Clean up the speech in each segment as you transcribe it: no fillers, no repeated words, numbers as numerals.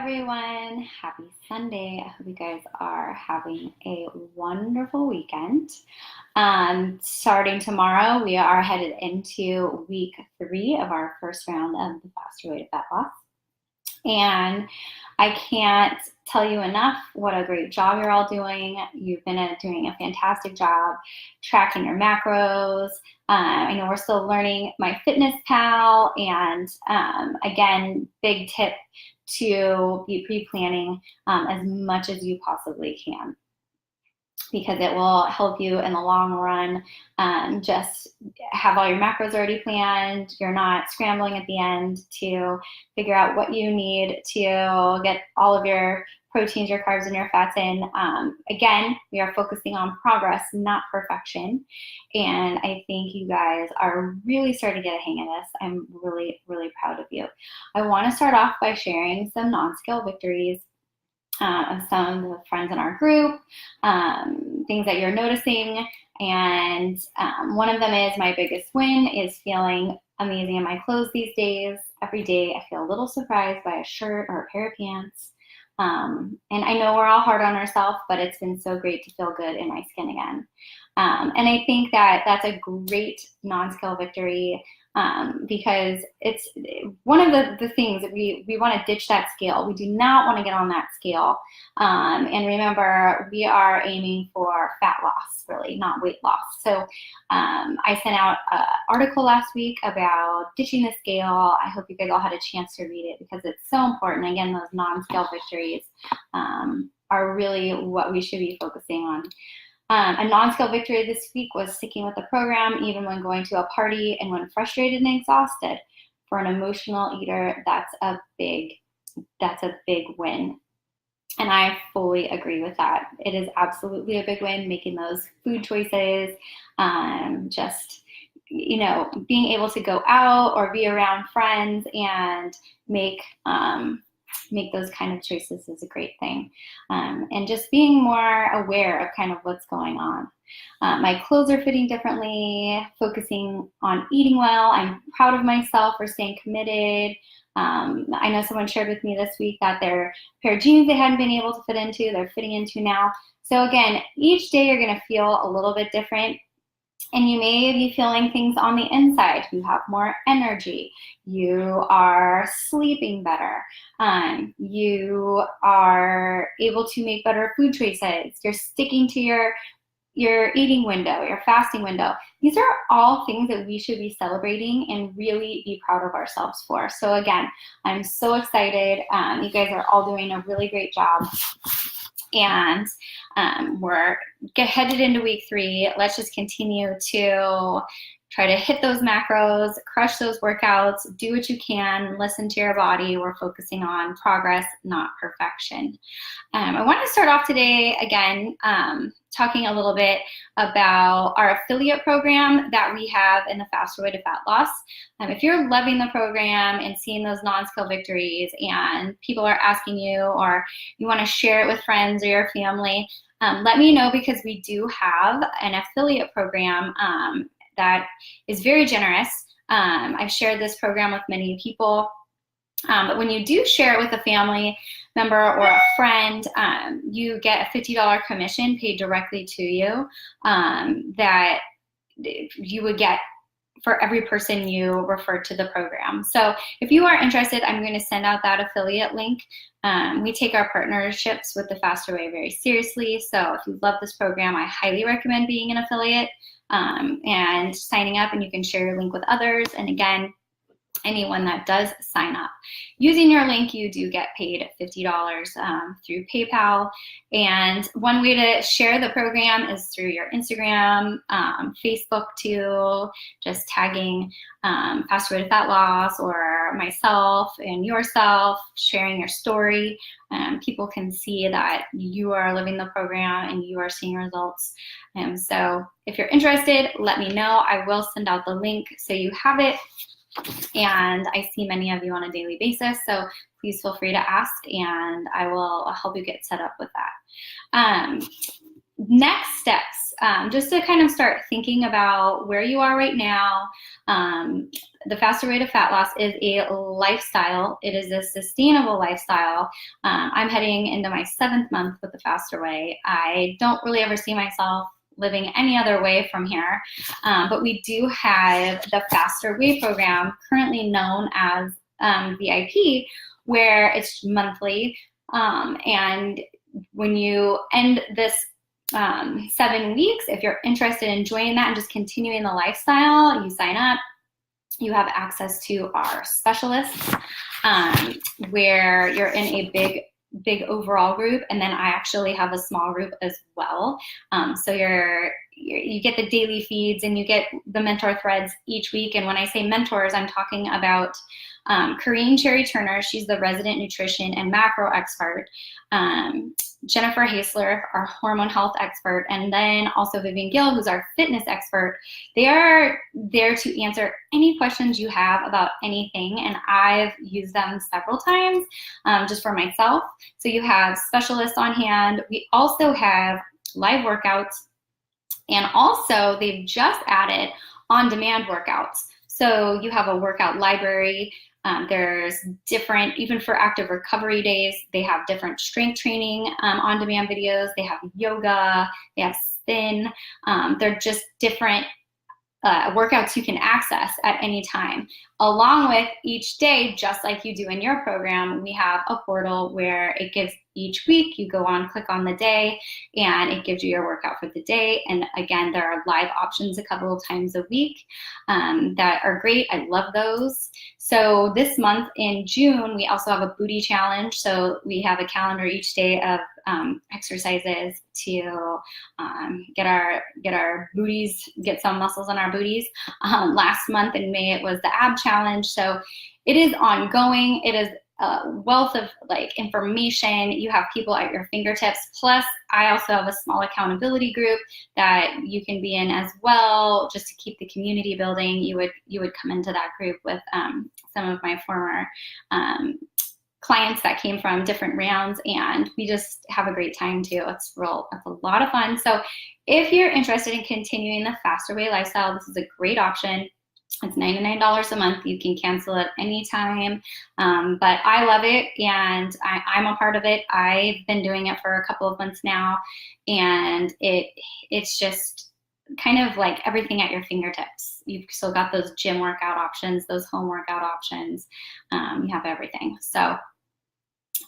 everyone. Happy Sunday. I hope you guys are having a wonderful weekend. Starting tomorrow, we are headed into week 3 of our first round of the Faster Way to Fat Loss. And I can't tell you enough what a great job you're all doing. You've been doing a fantastic job tracking your macros. I know we're still learning MyFitnessPal, and again, big tip to be pre-planning as much as you possibly can, because it will help you in the long run. Just have all your macros already planned. You're not scrambling at the end to figure out what you need to get all of your proteins, your carbs, and your fats in. Again, we are focusing on progress, not perfection. And I think you guys are really starting to get a hang of this. I'm really, really proud of you. I want to start off by sharing some non-scale victories of some of the friends in our group, things that you're noticing. And one of them is my biggest win is feeling amazing in my clothes these days. Every day I feel a little surprised by a shirt or a pair of pants. And I know we're all hard on ourselves, but it's been so great to feel good in my skin again. And I think that that's a great non-scale victory, because it's one of the things that we want to ditch that scale. We do not want to get on that scale. And remember, we are aiming for fat loss, really, not weight loss. So I sent out an article last week about ditching the scale. I hope you guys all had a chance to read it, because it's so important. Again, those non-scale victories are really what we should be focusing on. A non-scale victory this week was sticking with the program even when going to a party and when frustrated and exhausted. For an emotional eater, that's a big win. And I fully agree with that. It is absolutely a big win, making those food choices, just, being able to go out or be around friends and make those kind of choices is a great thing. And just being more aware of kind of what's going on. My clothes are fitting differently, focusing on eating well. I'm proud of myself for staying committed. I know someone shared with me this week that their pair of jeans they hadn't been able to fit into, they're fitting into now. So again, each day you're gonna feel a little bit different. And you may be feeling things on the inside. You have more energy. You are sleeping better. You are able to make better food choices. You're sticking to your eating window, your fasting window. These are all things that we should be celebrating and really be proud of ourselves for. So again, I'm so excited. You guys are all doing a really great job. And we're headed into week 3. Let's just continue to try to hit those macros, crush those workouts, do what you can, listen to your body. We're focusing on progress, not perfection. I want to start off today, again, talking a little bit about our affiliate program that we have in the Faster Way to Fat Loss. If you're loving the program and seeing those non-scale victories and people are asking you, or you want to share it with friends or your family, let me know, because we do have an affiliate program that is very generous. I've shared this program with many people. But when you do share it with a family member or a friend, you get a $50 commission paid directly to you that you would get for every person you refer to the program. So if you are interested, I'm going to send out that affiliate link. We take our partnerships with the Faster Way very seriously. So if you love this program, I highly recommend being an affiliate and signing up, and you can share your link with others. And again, anyone that does sign up using your link, you do get paid $50 through PayPal. And one way to share the program is through your Instagram, Facebook too, just tagging Faster Way to Fat Loss or myself and yourself, sharing your story. People can see that you are living the program and you are seeing results. So if you're interested, let me know. I will send out the link so you have it. And I see many of you on a daily basis, so please feel free to ask, and I will help you get set up with that. Next steps just to kind of start thinking about where you are right now. The faster way to fat loss is a lifestyle. It is a sustainable lifestyle. I'm heading into my 7th month with the faster way. I don't really ever see myself living any other way from here. But we do have the faster way program, currently known as VIP, where it's monthly. And when you end this 7 weeks, if you're interested in joining that and just continuing the lifestyle, you sign up. You have access to our specialists, where you're in a big overall group, and then I actually have a small group as well. So you get the daily feeds and you get the mentor threads each week. And when I say mentors, I'm talking about Corinne Cherry Turner. She's the resident nutrition and macro expert. Jennifer Hasler, our hormone health expert, and then also Vivian Gill, who's our fitness expert. They are there to answer any questions you have about anything, and I've used them several times just for myself. So you have specialists on hand. We also have live workouts, and also they've just added on-demand workouts. So you have a workout library. There's different, even for active recovery days, they have different strength training on-demand videos. They have yoga, they have spin. They're just different workouts you can access at any time. Along with each day, just like you do in your program, we have a portal where it gives each week, you go on, click on the day, and it gives you your workout for the day. And again, there are live options a couple of times a week that are great. I love those. So this month in June, we also have a booty challenge. So we have a calendar each day of exercises to get our booties, get some muscles on our booties. Last month in May, it was the ab challenge. So it is ongoing. It is a wealth of information. You have people at your fingertips. Plus, I also have a small accountability group that you can be in as well, just to keep the community building. You would come into that group with some of my former clients that came from different rounds, and we just have a great time too. It's a lot of fun. So if you're interested in continuing the faster way lifestyle, this is a great option. It's $99 a month. You can cancel at any time, but I love it, and I'm a part of it. I've been doing it for a couple of months now, and it's just kind of like everything at your fingertips. You've still got those gym workout options, those home workout options. You have everything. So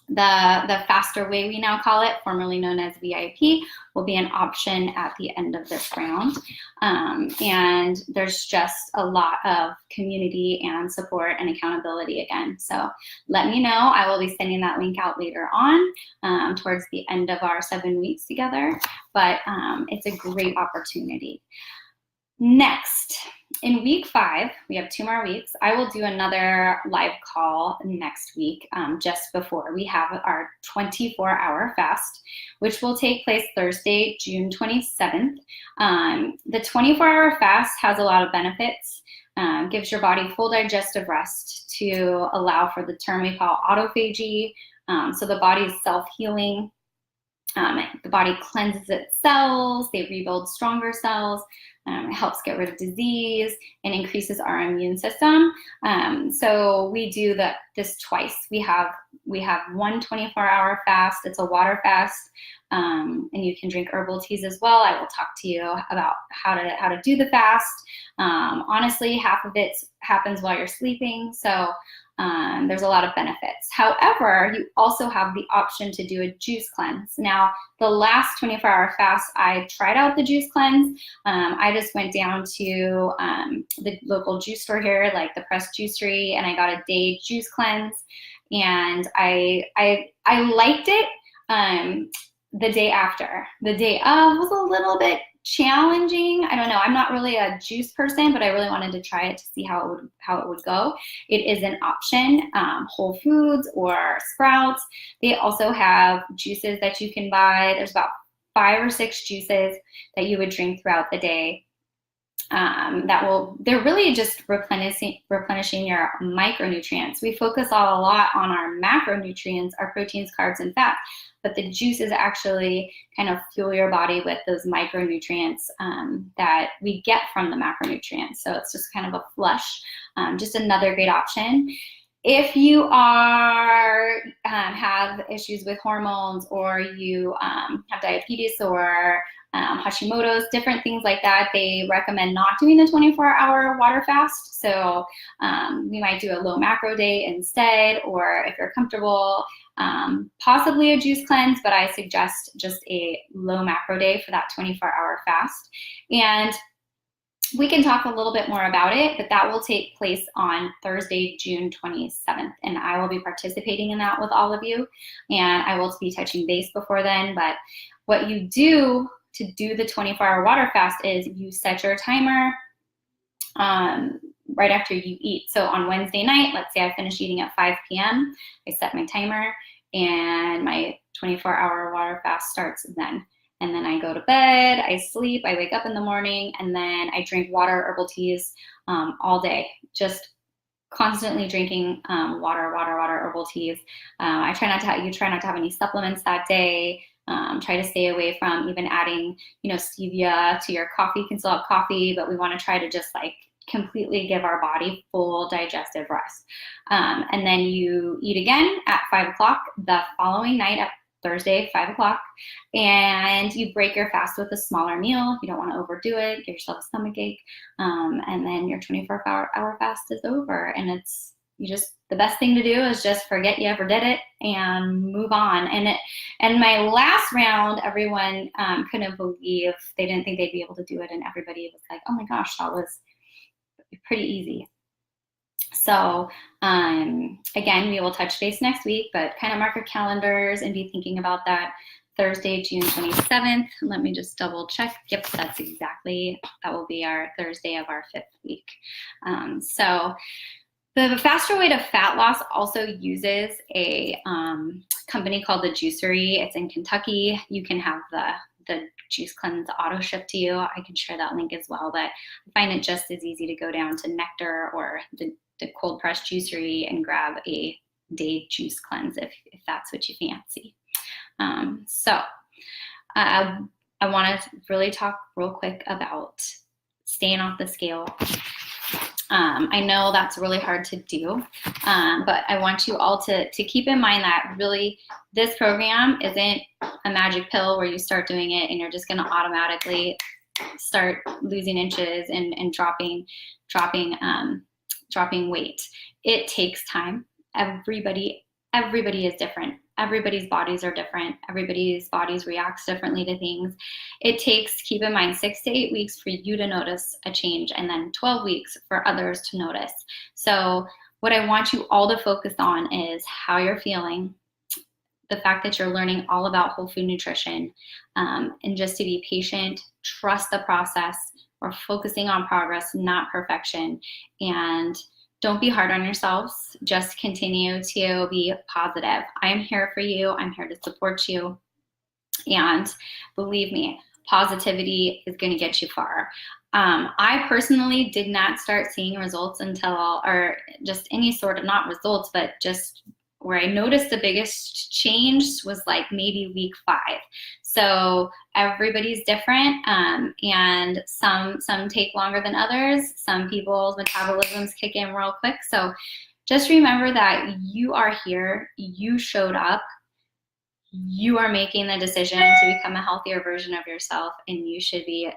the faster way, we now call it, formerly known as VIP, will be an option at the end of this round. And there's just a lot of community and support and accountability again. So let me know. I will be sending that link out later on towards the end of our 7 weeks together. But it's a great opportunity. Next, in week 5, we have 2 more weeks. I will do another live call next week, just before we have our 24-hour fast, which will take place Thursday, June 27th. The 24-hour fast has a lot of benefits. Gives your body full digestive rest to allow for the term we call autophagy. So the body is self-healing. The body cleanses its cells, they rebuild stronger cells, it helps get rid of disease, and increases our immune system. So we do this twice. We have one 24-hour fast. It's a water fast, and you can drink herbal teas as well. I will talk to you about how to do the fast. Honestly, half of it happens while you're sleeping, so there's a lot of benefits. However, you also have the option to do a juice cleanse. Now, the last 24-hour fast, I tried out the juice cleanse. I just went down to the local juice store here, like the Press Juicery, and I got a day juice cleanse, and I liked it. The day after, the day of was a little bit challenging. I don't know. I'm not really a juice person, but I really wanted to try it to see how it would go. It is an option. Whole Foods or Sprouts. They also have juices that you can buy. There's about 5 or 6 juices that you would drink throughout the day. they're really just replenishing your micronutrients. We focus a lot on our macronutrients, our proteins, carbs, and fats, but the juices actually kind of fuel your body with those micronutrients that we get from the macronutrients. So it's just kind of a flush, just another great option. If you have issues with hormones, or you have diabetes, or Hashimoto's, different things like that, they recommend not doing the 24-hour water fast. So we might do a low macro day instead, or if you're comfortable, possibly a juice cleanse, but I suggest just a low macro day for that 24-hour fast. And we can talk a little bit more about it, but that will take place on Thursday, June 27th, and I will be participating in that with all of you, and I will be touching base before then. But what you do to do the 24-hour water fast is you set your timer right after you eat. So on Wednesday night, let's say I finish eating at 5 p.m., I set my timer, and my 24-hour water fast starts then. And then I go to bed, I sleep, I wake up in the morning, and then I drink water, herbal teas all day. Just constantly drinking water, herbal teas. You try not to have any supplements that day. Try to stay away from even adding, stevia to your coffee. You can still have coffee, but we want to try to just completely give our body full digestive rest. And then you eat again at 5 o'clock the following night, at Thursday, 5 o'clock, and you break your fast with a smaller meal. You don't want to overdo it, give yourself a stomach ache, and then your 24-hour fast is over. And the best thing to do is just forget you ever did it and move on. And my last round, everyone couldn't believe, they didn't think they'd be able to do it, and everybody was like, oh my gosh, that was pretty easy. So again, we will touch base next week, but kind of mark your calendars and be thinking about that Thursday, June 27th. Let me just double check. Yep, that will be our Thursday of our 5th week. So the Faster Way to Fat Loss also uses a company called The Juicery. It's in Kentucky. You can have the juice cleanse auto ship to you. I can share that link as well, but I find it just as easy to go down to Nectar or the cold pressed juicery and grab a day juice cleanse if that's what you fancy. So I want to really talk real quick about staying off the scale. I know that's really hard to do, but I want you all to keep in mind that really this program isn't a magic pill where you start doing it and you're just going to automatically start losing inches and dropping weight. It takes time. Everybody is different. Everybody's bodies are different. Everybody's bodies reacts differently to things. It takes, keep in mind, 6 to 8 weeks for you to notice a change, and then 12 weeks for others to notice. So what I want you all to focus on is how you're feeling, the fact that you're learning all about whole food nutrition, and just to be patient, trust the process. We're focusing on progress, not perfection. And don't be hard on yourselves. Just continue to be positive. I'm here for you. I'm here to support you. And believe me, positivity is going to get you far. I personally did not start seeing results or just any sort of, not results, but just where I noticed the biggest change was maybe week 5. So everybody's different, and some take longer than others. Some people's metabolisms kick in real quick. So just remember that you are here, you showed up, you are making the decision to become a healthier version of yourself, and you should be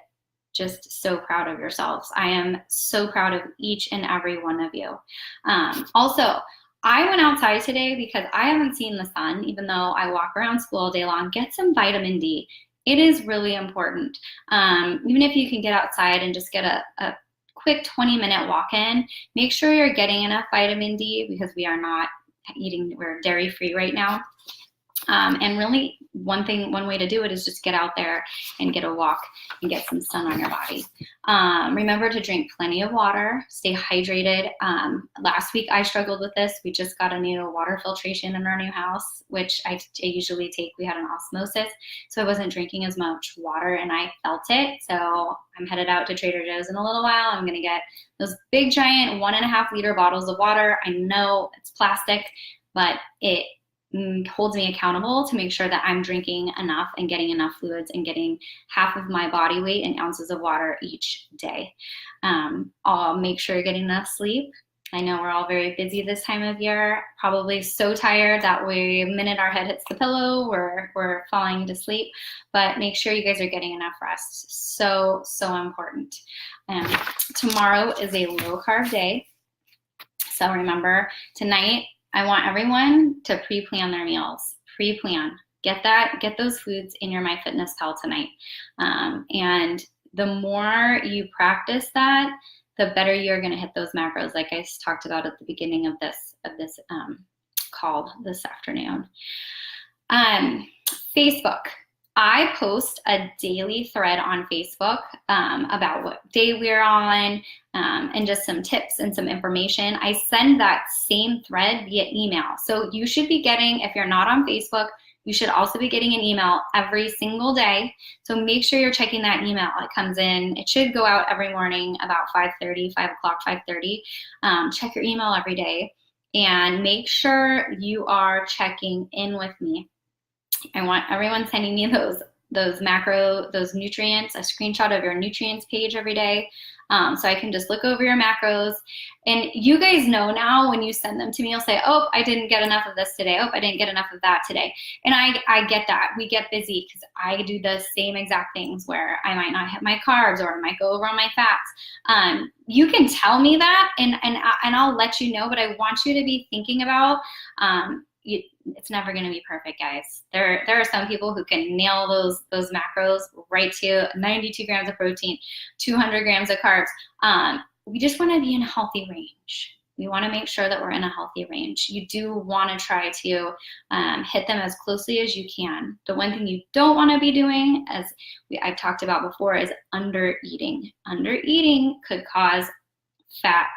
just so proud of yourselves. I am so proud of each and every one of you. Also, I went outside today because I haven't seen the sun, even though I walk around school all day long. Get some vitamin D. It is really important. Even if you can get outside and just get a quick 20-minute walk in, make sure you're getting enough vitamin D, because we're dairy free right now. And really, one way to do it is just get out there and get a walk and get some sun on your body. Remember to drink plenty of water, stay hydrated. Last week I struggled with this. We just got a new water filtration in our new house, which I usually take. We had an osmosis, so I wasn't drinking as much water, and I felt it. So I'm headed out to Trader Joe's in a little while. I'm gonna get those big giant 1.5 liter bottles of water. I know it's plastic, but it holds me accountable to make sure that I'm drinking enough and getting enough fluids and getting half of my body weight in ounces of water each day. I'll make sure you're getting enough sleep. I know we're all very busy this time of year, probably so tired that the minute our head hits the pillow, we're falling to sleep, but make sure you guys are getting enough rest. So important. Tomorrow is a low carb day. So remember, tonight, I want everyone to pre-plan their meals. Pre-plan. Get those foods in your MyFitnessPal tonight. And the more you practice that, the better you're going to hit those macros, like I talked about at the beginning of this call this afternoon. Facebook. I post a daily thread on Facebook about what day we're on and just some tips and some information. I send that same thread via email. So you should be getting, if you're not on Facebook, you should also be getting an email every single day. So make sure you're checking that email. It comes in, it should go out every morning about 5:30, 5 o'clock, 5:30. Check your email every day and make sure you are checking in with me. I want everyone sending me those nutrients, a screenshot of your nutrients page every day. So I can just look over your macros. And you guys know now when you send them to me, you'll say, oh, I didn't get enough of this today. Oh, I didn't get enough of that today. And I get that. We get busy because I do the same exact things where I might not hit my carbs or I might go over on my fats. You can tell me that and I'll let you know, but I want you to be thinking about it's never going to be perfect, guys. There are some people who can nail those macros right to 92 grams of protein, 200 grams of carbs. We just want to be in a healthy range. We want to make sure that we're in a healthy range. You do want to try to hit them as closely as you can. The one thing you don't want to be doing, as I've talked about before, is under eating. Under eating could cause fat,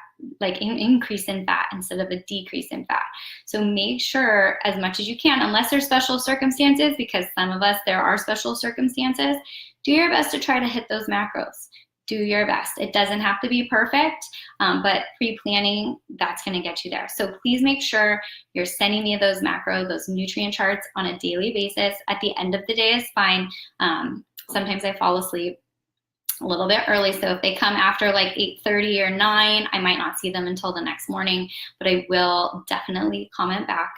like an increase in fat instead of a decrease in fat. So make sure as much as you can, unless there's special circumstances, because some of us, there are special circumstances, do your best to try to hit those macros. Do your best. It doesn't have to be perfect, but pre-planning, that's going to get you there. So please make sure you're sending me those those nutrient charts on a daily basis. At the end of the day is fine. Sometimes I fall asleep a little bit early, so if they come after like 8:30 or 9, I might not see them until the next morning, but I will definitely comment back.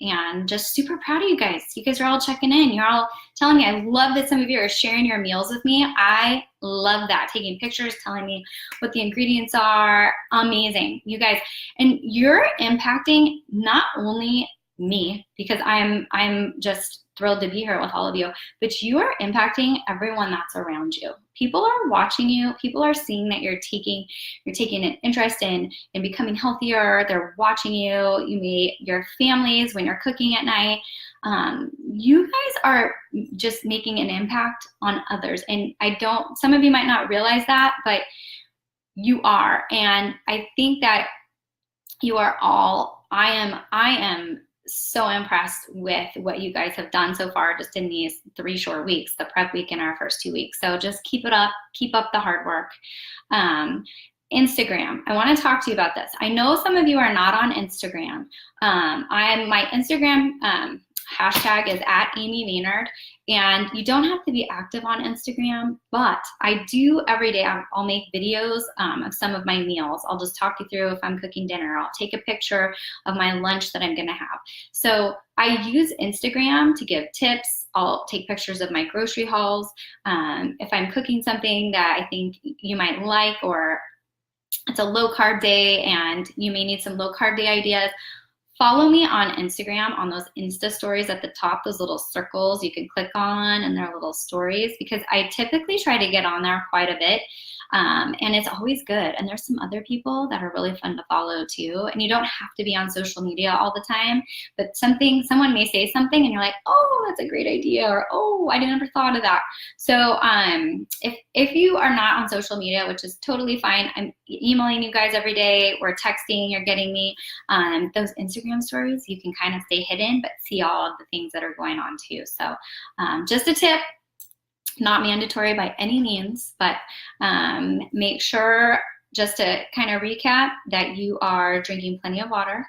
And just super proud of you guys. You guys are all checking in. You're all telling me. I love that some of you are sharing your meals with me. I love that. Taking pictures, telling me what the ingredients are. Amazing, you guys. And you're impacting not only me, because I'm just thrilled to be here with all of you, but you are impacting everyone that's around you. People are watching you. People are seeing that you're taking an interest in becoming healthier. They're watching you. Your families, when you're cooking at night, you guys are just making an impact on others. And some of you might not realize that, but you are. And I think that you are all, I am so impressed with what you guys have done so far just in these 3 short weeks, the prep week and our first 2 weeks. So just keep it up, keep up the hard work. Instagram, I want to talk to you about this. I know some of you are not on Instagram. My Instagram hashtag is @AmyMaynard, and you don't have to be active on Instagram, but I do every day. I'll make videos of some of my meals. I'll just talk you through if I'm cooking dinner. I'll take a picture of my lunch that I'm gonna have. So I use Instagram to give tips. I'll take pictures of my grocery hauls. If I'm cooking something that I think you might like, or it's a low carb day and you may need some low carb day ideas, follow me on Instagram on those Insta stories at the top, those little circles you can click on and their little stories, because I typically try to get on there quite a bit. And it's always good. And there's some other people that are really fun to follow too. And you don't have to be on social media all the time, but someone may say something and you're like, oh, that's a great idea, or oh, I never thought of that. So if you are not on social media, which is totally fine, I'm emailing you guys every day, we're texting, you're getting me. Those Instagram stories, you can kind of stay hidden, but see all of the things that are going on too. So just a tip, not mandatory by any means, but make sure, just to kind of recap, that you are drinking plenty of water,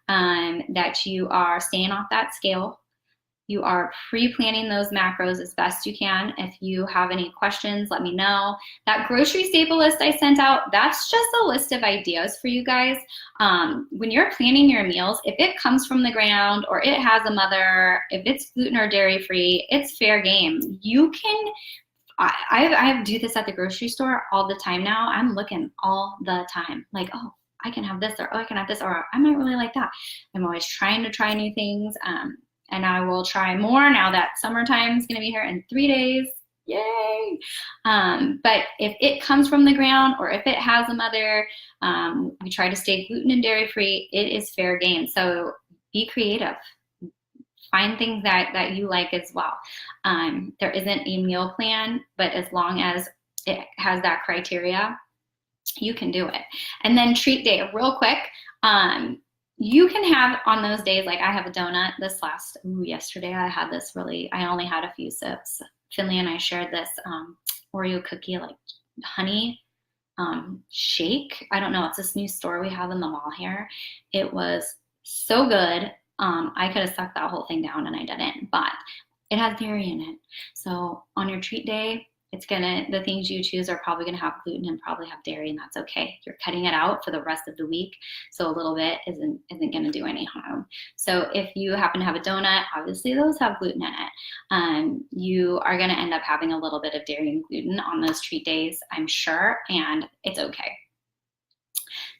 that you are staying off that scale. You are pre-planning those macros as best you can. If you have any questions, let me know. That grocery staple list I sent out, that's just a list of ideas for you guys. When you're planning your meals, if it comes from the ground or it has a mother, if it's gluten or dairy free, it's fair game. You can, I do this at the grocery store all the time now. I'm looking all the time, like, oh, I can have this, or oh, I can have this, or I might really like that. I'm always trying to try new things. And I will try more now that summertime is going to be here in 3 days. Yay! But if it comes from the ground or if it has a mother, we try to stay gluten and dairy free. It is fair game. So be creative. Find things that you like as well. There isn't a meal plan, but as long as it has that criteria, you can do it. And then treat day, real quick. You can have on those days, like I have a donut yesterday I had this I only had a few sips. Finley and I shared this Oreo cookie, like honey shake. I don't know, it's this new store we have in the mall here. It was so good. I could have sucked that whole thing down and I didn't, but it has dairy in it. So on your treat day, the things you choose are probably gonna have gluten and probably have dairy, and that's okay. You're cutting it out for the rest of the week, so a little bit isn't gonna do any harm. So if you happen to have a donut, obviously those have gluten in it. You are gonna end up having a little bit of dairy and gluten on those treat days, I'm sure, and it's okay.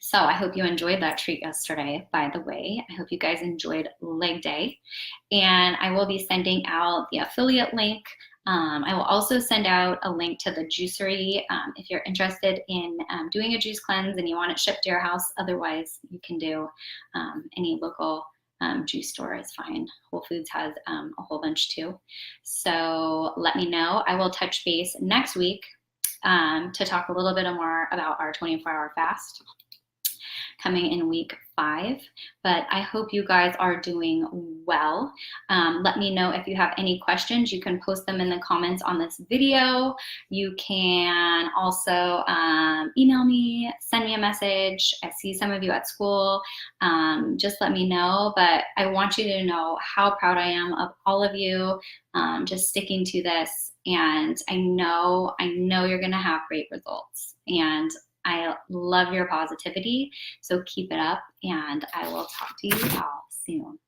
So I hope you enjoyed that treat yesterday, by the way. I hope you guys enjoyed leg day. And I will be sending out the affiliate link. I will also send out a link to the juicery if you're interested in doing a juice cleanse and you want it shipped to your house. Otherwise, you can do any local juice store is fine. Whole Foods has a whole bunch too. So let me know. I will touch base next week to talk a little bit more about our 24-hour fast coming in week 5, but I hope you guys are doing well. Let me know if you have any questions. You can post them in the comments on this video. You can also email me, send me a message. I see some of you at school. Just let me know, but I want you to know how proud I am of all of you just sticking to this, and I know you're gonna have great results, and I love your positivity, so keep it up, and I will talk to you all soon.